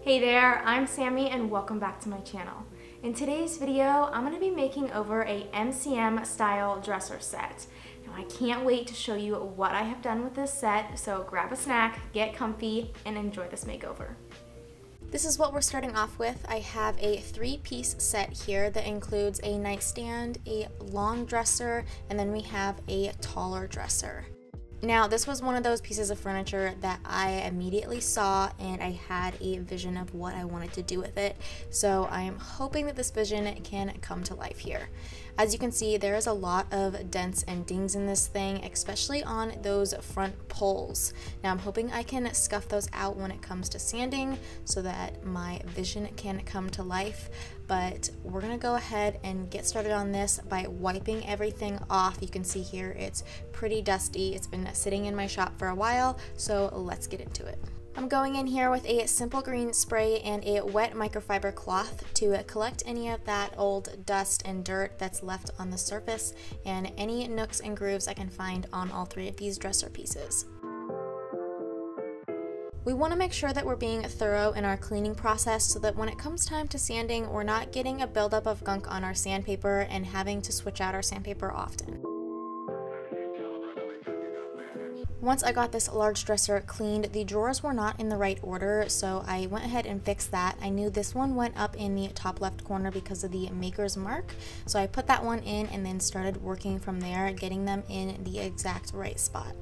Hey there, I'm Sammy and welcome back to my channel. In today's video, I'm going to be making over a MCM style dresser set. Now I can't wait to show you what I have done with this set, so grab a snack, get comfy, and enjoy this makeover. This is what we're starting off with. I have a 3-piece set here that includes a nightstand, a long dresser, and then we have a taller dresser. Now, this was one of those pieces of furniture that I immediately saw and I had a vision of what I wanted to do with it. So I am hoping that this vision can come to life here. As you can see, there is a lot of dents and dings in this thing, especially on those front poles. Now I'm hoping I can scuff those out when it comes to sanding so that my vision can come to life. But we're gonna go ahead and get started on this by wiping everything off. You can see here it's pretty dusty. It's been sitting in my shop for a while, so let's get into it. I'm going in here with a simple green spray and a wet microfiber cloth to collect any of that old dust and dirt that's left on the surface and any nooks and grooves I can find on all 3 of these dresser pieces. We want to make sure that we're being thorough in our cleaning process so that when it comes time to sanding, we're not getting a buildup of gunk on our sandpaper and having to switch out our sandpaper often. Once I got this large dresser cleaned, the drawers were not in the right order, so I went ahead and fixed that. I knew this one went up in the top left corner because of the maker's mark, so I put that one in and then started working from there, getting them in the exact right spot.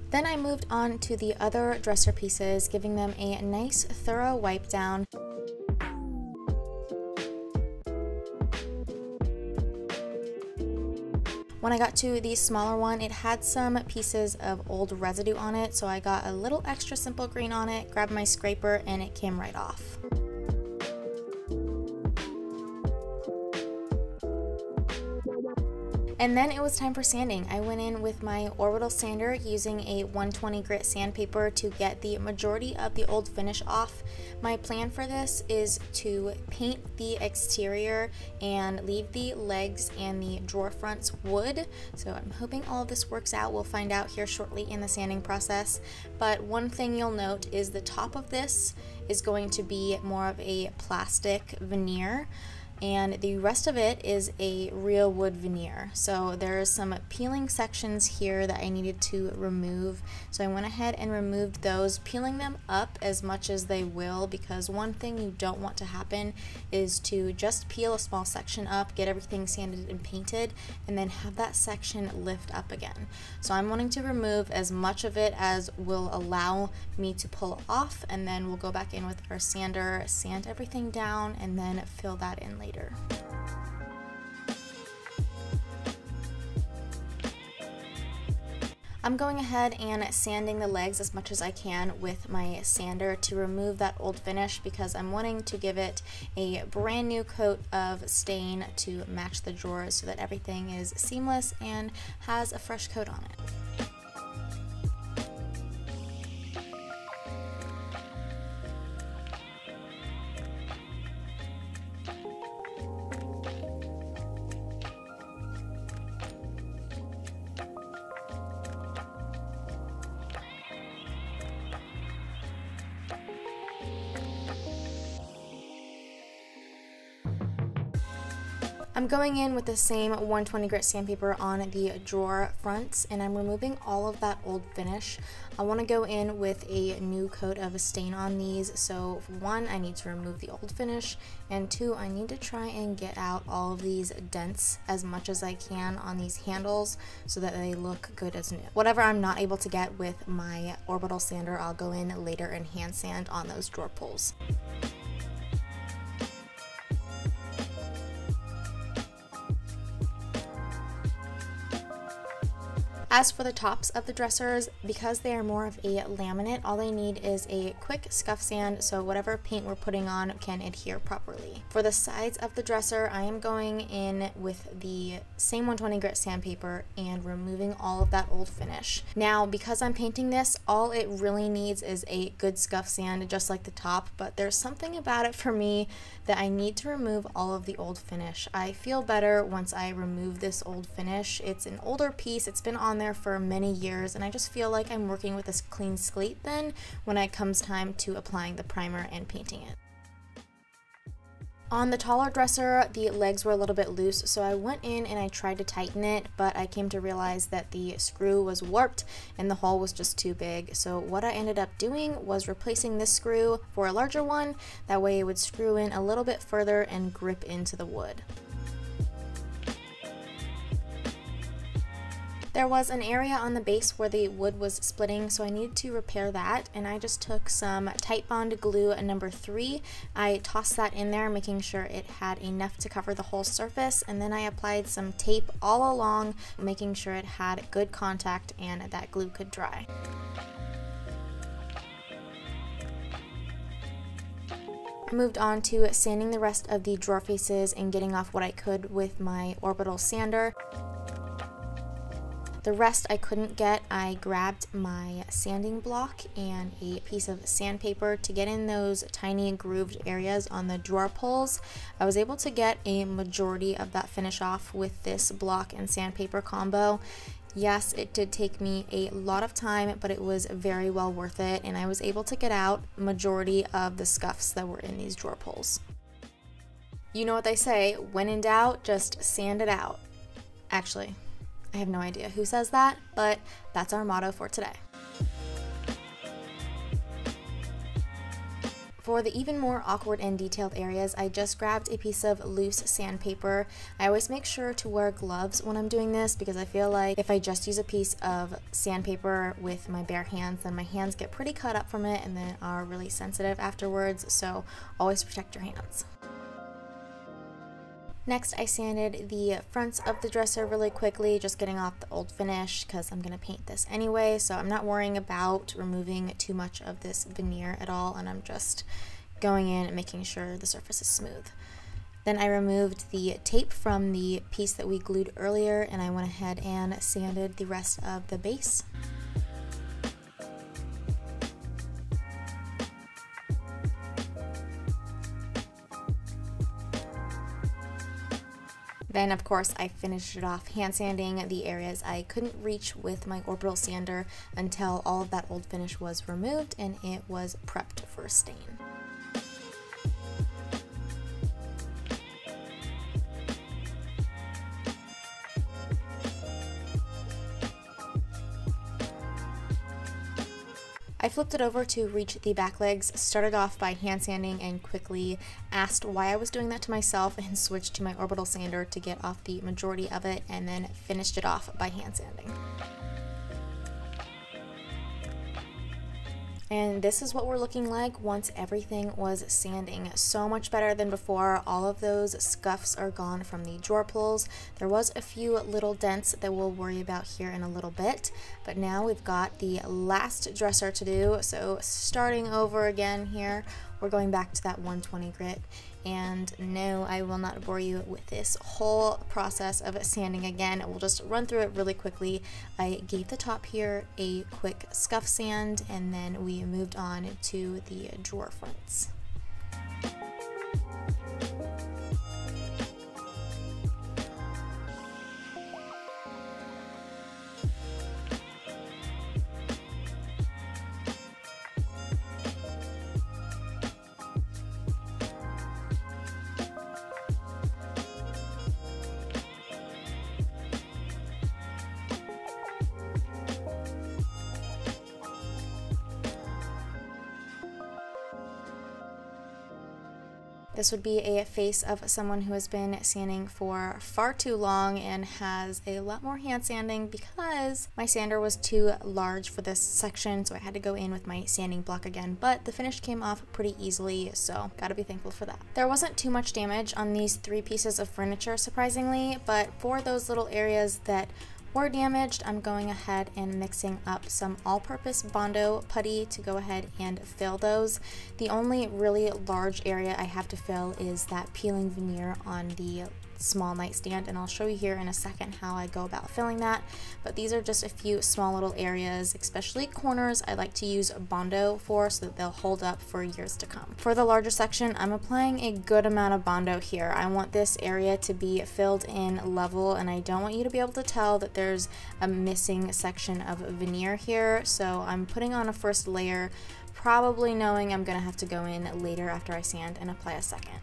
Then I moved on to the other dresser pieces, giving them a nice thorough wipe down. When I got to the smaller one, it had some pieces of old residue on it, so I got a little extra simple green on it, grabbed my scraper, and it came right off. And then it was time for sanding. I went in with my orbital sander using a 120 grit sandpaper to get the majority of the old finish off. My plan for this is to paint the exterior and leave the legs and the drawer fronts wood. So I'm hoping all of this works out. We'll find out here shortly in the sanding process. But one thing you'll note is the top of this is going to be more of a plastic veneer, and the rest of it is a real wood veneer. So there's some peeling sections here that I needed to remove. So I went ahead and removed those, peeling them up as much as they will, because one thing you don't want to happen is to just peel a small section up, get everything sanded and painted, and then have that section lift up again. So I'm wanting to remove as much of it as will allow me to pull off, and then we'll go back in with our sander, sand everything down, and then fill that in later. I'm going ahead and sanding the legs as much as I can with my sander to remove that old finish, because I'm wanting to give it a brand new coat of stain to match the drawers so that everything is seamless and has a fresh coat on it. I'm going in with the same 120 grit sandpaper on the drawer fronts, and I'm removing all of that old finish. I want to go in with a new coat of a stain on these, so 1, I need to remove the old finish, and 2, I need to try and get out all of these dents as much as I can on these handles so that they look good as new. Whatever I'm not able to get with my orbital sander, I'll go in later and hand sand on those drawer pulls. As for the tops of the dressers, because they are more of a laminate, all they need is a quick scuff sand so whatever paint we're putting on can adhere properly. For the sides of the dresser, I am going in with the same 120 grit sandpaper and removing all of that old finish. Now, because I'm painting this, all it really needs is a good scuff sand, just like the top, but there's something about it for me that I need to remove all of the old finish. I feel better once I remove this old finish. It's an older piece, it's been on there there for many years, and I just feel like I'm working with a clean slate then when it comes time to applying the primer and painting it. On the taller dresser, the legs were a little bit loose, so I went in and I tried to tighten it, but I came to realize that the screw was warped and the hole was just too big. So what I ended up doing was replacing this screw for a larger one. That way it would screw in a little bit further and grip into the wood. There was an area on the base where the wood was splitting, so I needed to repair that, and I just took some Titebond glue number 3. I tossed that in there, making sure it had enough to cover the whole surface, and then I applied some tape all along, making sure it had good contact and that glue could dry. I moved on to sanding the rest of the drawer faces and getting off what I could with my orbital sander. The rest I couldn't get. I grabbed my sanding block and a piece of sandpaper to get in those tiny grooved areas on the drawer pulls. I was able to get a majority of that finish off with this block and sandpaper combo. Yes, it did take me a lot of time, but it was very well worth it, and I was able to get out majority of the scuffs that were in these drawer pulls. You know what they say, when in doubt, just sand it out. Actually, I have no idea who says that, but that's our motto for today. For the even more awkward and detailed areas, I just grabbed a piece of loose sandpaper. I always make sure to wear gloves when I'm doing this because I feel like if I just use a piece of sandpaper with my bare hands, then my hands get pretty cut up from it and then are really sensitive afterwards, so always protect your hands. Next, I sanded the fronts of the dresser really quickly, just getting off the old finish because I'm going to paint this anyway, so I'm not worrying about removing too much of this veneer at all, and I'm just going in and making sure the surface is smooth. Then I removed the tape from the piece that we glued earlier, and I went ahead and sanded the rest of the base. Then, of course, I finished it off hand sanding the areas I couldn't reach with my orbital sander until all of that old finish was removed and it was prepped for stain. I flipped it over to reach the back legs, started off by hand sanding and quickly asked why I was doing that to myself and switched to my orbital sander to get off the majority of it and then finished it off by hand sanding. And this is what we're looking like once everything was sanding. So much better than before. All of those scuffs are gone from the drawer pulls. There was a few little dents that we'll worry about here in a little bit, but now we've got the last dresser to do. So starting over again here, we're going back to that 120 grit. And no, I will not bore you with this whole process of sanding again. We'll just run through it really quickly. I gave the top here a quick scuff sand, and then we moved on to the drawer fronts. This would be a face of someone who has been sanding for far too long and has a lot more hand sanding because my sander was too large for this section, so I had to go in with my sanding block again, but the finish came off pretty easily, so gotta be thankful for that. There wasn't too much damage on these 3 pieces of furniture, surprisingly, but for those little areas that were damaged, I'm going ahead and mixing up some all-purpose Bondo putty to go ahead and fill those. The only really large area I have to fill is that peeling veneer on the small nightstand, and I'll show you here in a second how I go about filling that. But these are just a few small little areas, especially corners, I like to use Bondo for so that they'll hold up for years to come. For the larger section, I'm applying a good amount of Bondo here. I want this area to be filled in level, and I don't want you to be able to tell that there's a missing section of veneer here. So I'm putting on a first layer, probably knowing I'm gonna have to go in later after I sand and apply a second.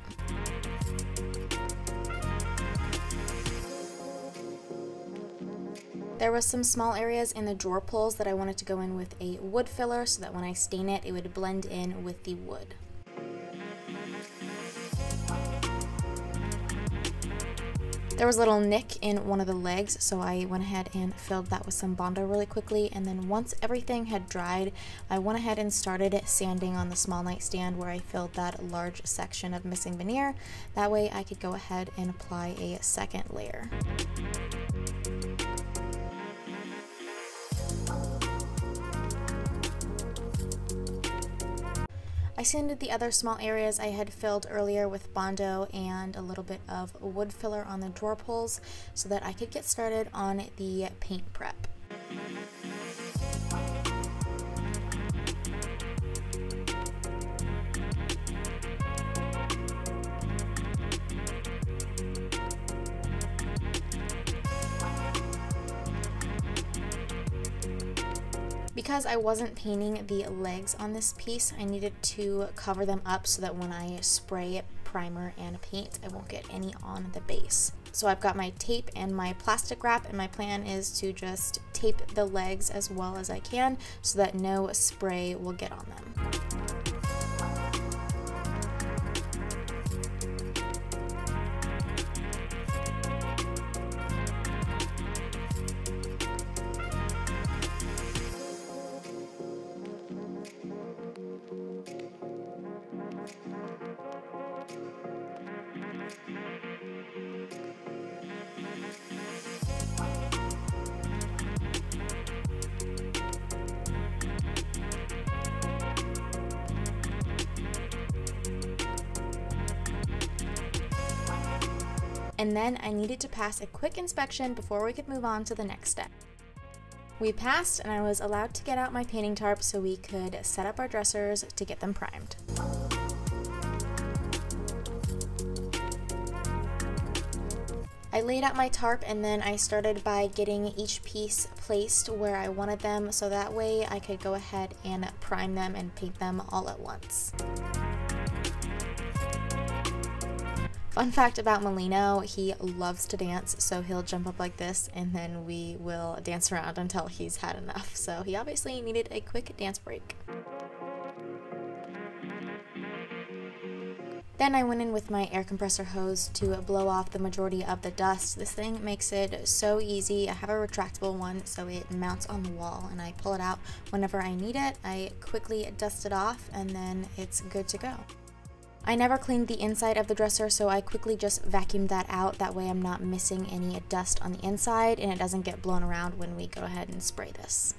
There was some small areas in the drawer pulls that I wanted to go in with a wood filler so that when I stain it, it would blend in with the wood. There was a little nick in one of the legs, so I went ahead and filled that with some Bondo really quickly, and then once everything had dried, I went ahead and started sanding on the small nightstand where I filled that large section of missing veneer. That way I could go ahead and apply a second layer. I sanded the other small areas I had filled earlier with Bondo and a little bit of wood filler on the drawer pulls so that I could get started on the paint prep. Because I wasn't painting the legs on this piece, I needed to cover them up so that when I spray primer and paint, I won't get any on the base. So I've got my tape and my plastic wrap, and my plan is to just tape the legs as well as I can so that no spray will get on them. And then I needed to pass a quick inspection before we could move on to the next step. We passed, and I was allowed to get out my painting tarp so we could set up our dressers to get them primed. I laid out my tarp, and then I started by getting each piece placed where I wanted them so that way I could go ahead and prime them and paint them all at once. Fun fact about Molino, he loves to dance, so he'll jump up like this and then we will dance around until he's had enough. So he obviously needed a quick dance break. Then I went in with my air compressor hose to blow off the majority of the dust. This thing makes it so easy. I have a retractable one, so it mounts on the wall and I pull it out whenever I need it. I quickly dust it off and then it's good to go. I never cleaned the inside of the dresser, so I quickly just vacuumed that out. That way I'm not missing any dust on the inside and it doesn't get blown around when we go ahead and spray this.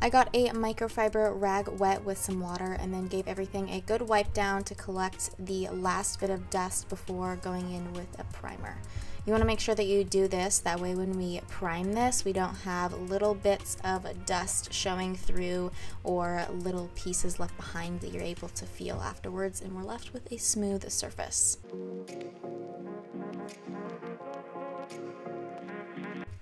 I got a microfiber rag wet with some water and then gave everything a good wipe down to collect the last bit of dust before going in with a primer. You want to make sure that you do this, that way when we prime this, we don't have little bits of dust showing through or little pieces left behind that you're able to feel afterwards, and we're left with a smooth surface.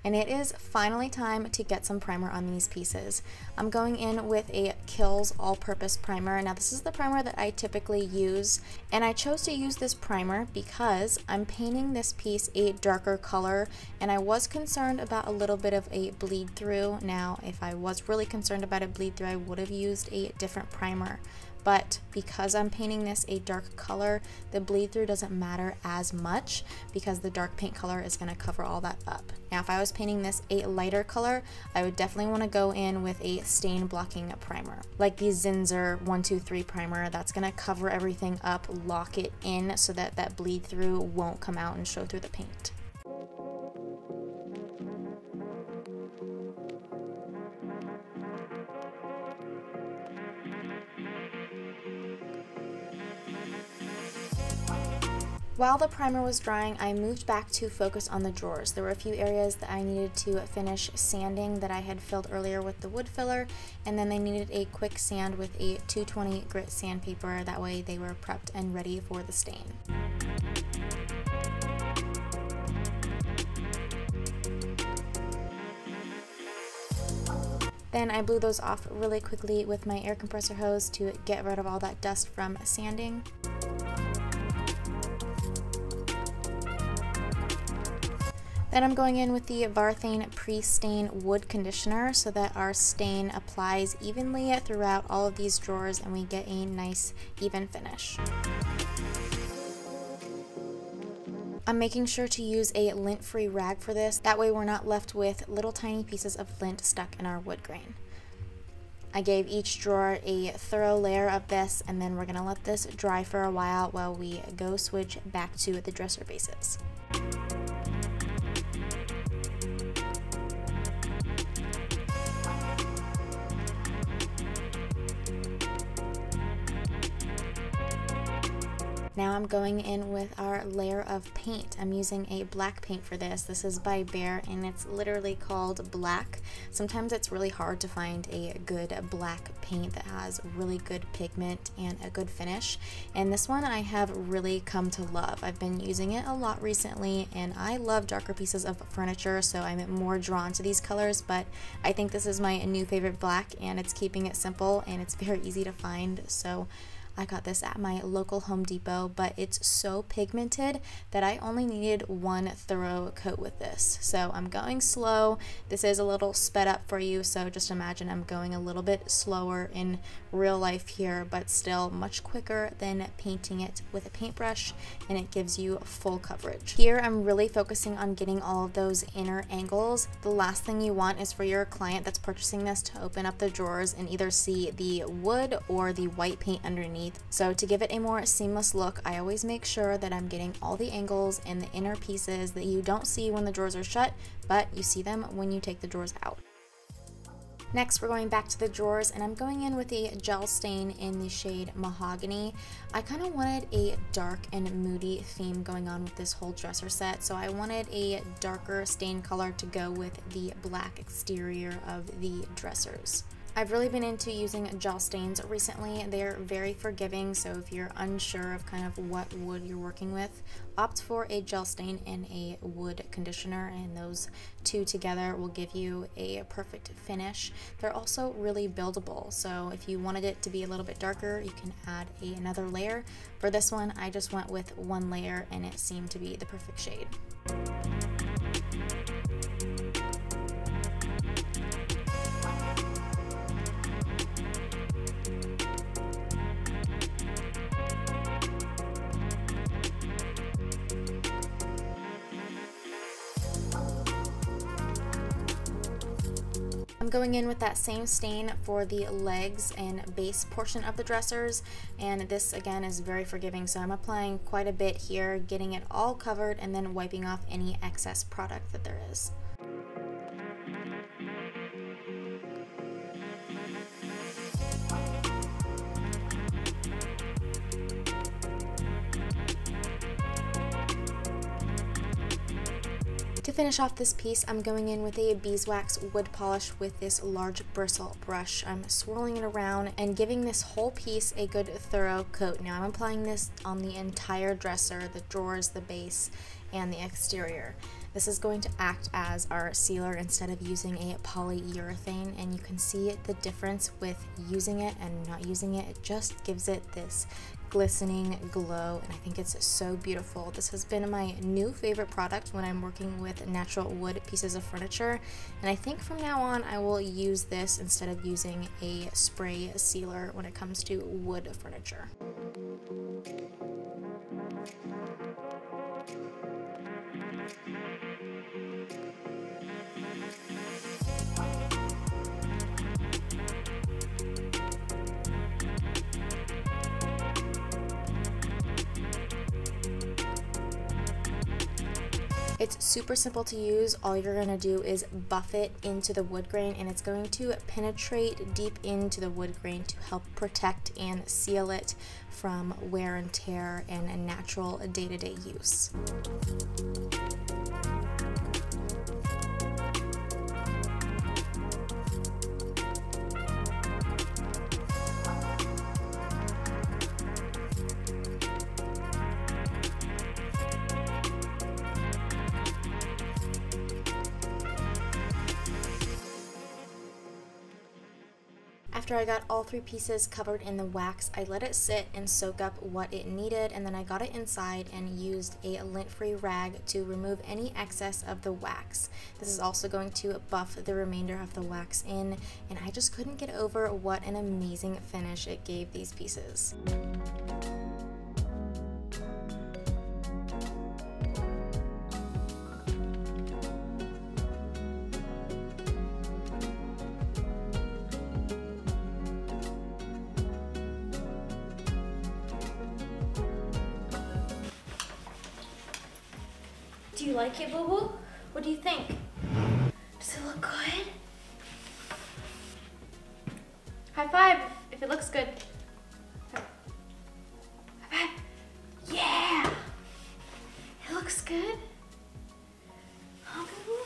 And it is finally time to get some primer on these pieces. I'm going in with a Kills All-Purpose Primer. Now this is the primer that I typically use, and I chose to use this primer because I'm painting this piece a darker color, and I was concerned about a little bit of a bleed through. Now if I was really concerned about a bleed through, I would have used a different primer. But because I'm painting this a dark color, the bleed through doesn't matter as much because the dark paint color is going to cover all that up. Now if I was painting this a lighter color, I would definitely want to go in with a stain blocking primer. Like the Zinsser 123 primer, that's going to cover everything up, lock it in so that that bleed through won't come out and show through the paint. While the primer was drying, I moved back to focus on the drawers. There were a few areas that I needed to finish sanding that I had filled earlier with the wood filler, and then they needed a quick sand with a 220 grit sandpaper. That way they were prepped and ready for the stain. Then I blew those off really quickly with my air compressor hose to get rid of all that dust from sanding. Then I'm going in with the Varthane Pre-Stain Wood Conditioner so that our stain applies evenly throughout all of these drawers and we get a nice even finish. I'm making sure to use a lint-free rag for this, that way we're not left with little tiny pieces of lint stuck in our wood grain. I gave each drawer a thorough layer of this, and then we're going to let this dry for a while we go switch back to the dresser bases. Now I'm going in with our layer of paint. I'm using a black paint for this. This is by Behr and it's literally called black. Sometimes it's really hard to find a good black paint that has really good pigment and a good finish. And this one I have really come to love. I've been using it a lot recently and I love darker pieces of furniture, so I'm more drawn to these colors, but I think this is my new favorite black and it's keeping it simple and it's very easy to find. So I got this at my local Home Depot, but it's so pigmented that I only needed one thorough coat with this. So I'm going slow. This is a little sped up for you, so just imagine I'm going a little bit slower in real life here, but still much quicker than painting it with a paintbrush, and it gives you full coverage. Here I'm really focusing on getting all of those inner angles. The last thing you want is for your client that's purchasing this to open up the drawers and either see the wood or the white paint underneath. So to give it a more seamless look, I always make sure that I'm getting all the angles and the inner pieces that you don't see when the drawers are shut, but you see them when you take the drawers out. Next, we're going back to the drawers, and I'm going in with a gel stain in the shade Mahogany. I kind of wanted a dark and moody theme going on with this whole dresser set, so I wanted a darker stain color to go with the black exterior of the dressers. I've really been into using gel stains recently. They're very forgiving, so if you're unsure of kind of what wood you're working with, opt for a gel stain and a wood conditioner, and those two together will give you a perfect finish. They're also really buildable, so if you wanted it to be a little bit darker, you can add another layer. For this one, I just went with one layer and it seemed to be the perfect shade. I'm going in with that same stain for the legs and base portion of the dressers, and this again is very forgiving, so I'm applying quite a bit here, getting it all covered and then wiping off any excess product that there is. To finish off this piece, I'm going in with a beeswax wood polish with this large bristle brush. I'm swirling it around and giving this whole piece a good thorough coat. Now I'm applying this on the entire dresser, the drawers, the base, and the exterior. This is going to act as our sealer instead of using a polyurethane, and you can see the difference with using it and not using it. It just gives it this glistening glow, and I think it's so beautiful. This has been my new favorite product when I'm working with natural wood pieces of furniture, and I think from now on I will use this instead of using a spray sealer when it comes to wood furniture. It's super simple to use. All you're going to do is buff it into the wood grain, and it's going to penetrate deep into the wood grain to help protect and seal it from wear and tear and a natural day-to-day use. After I got all 3 pieces covered in the wax, I let it sit and soak up what it needed, and then I got it inside and used a lint-free rag to remove any excess of the wax. This is also going to buff the remainder of the wax in, and I just couldn't get over what an amazing finish it gave these pieces. Do you like it, boo-boo? What do you think? Does it look good? High five if it looks good. High five. Yeah! It looks good. Huh, boo-boo?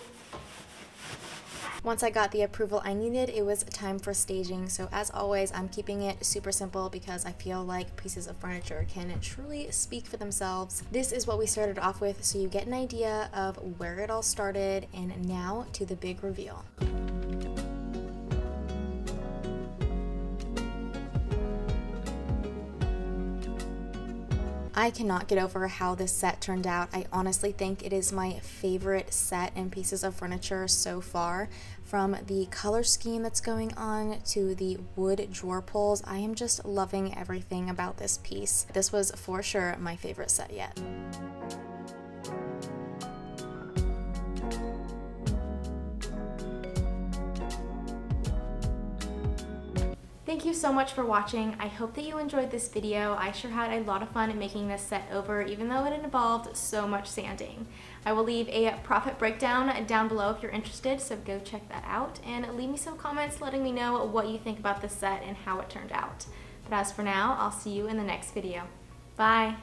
Once I got the approval I needed, it was time for staging. So as always, I'm keeping it super simple because I feel like pieces of furniture can truly speak for themselves. This is what we started off with, so you get an idea of where it all started, and now to the big reveal. I cannot get over how this set turned out. I honestly think it is my favorite set and pieces of furniture so far. From the color scheme that's going on to the wood drawer pulls, I am just loving everything about this piece. This was for sure my favorite set yet. Thank you so much for watching. I hope that you enjoyed this video. I sure had a lot of fun making this set over, even though it involved so much sanding. I will leave a profit breakdown down below if you're interested, so go check that out, and leave me some comments letting me know what you think about this set and how it turned out. But as for now, I'll see you in the next video. Bye!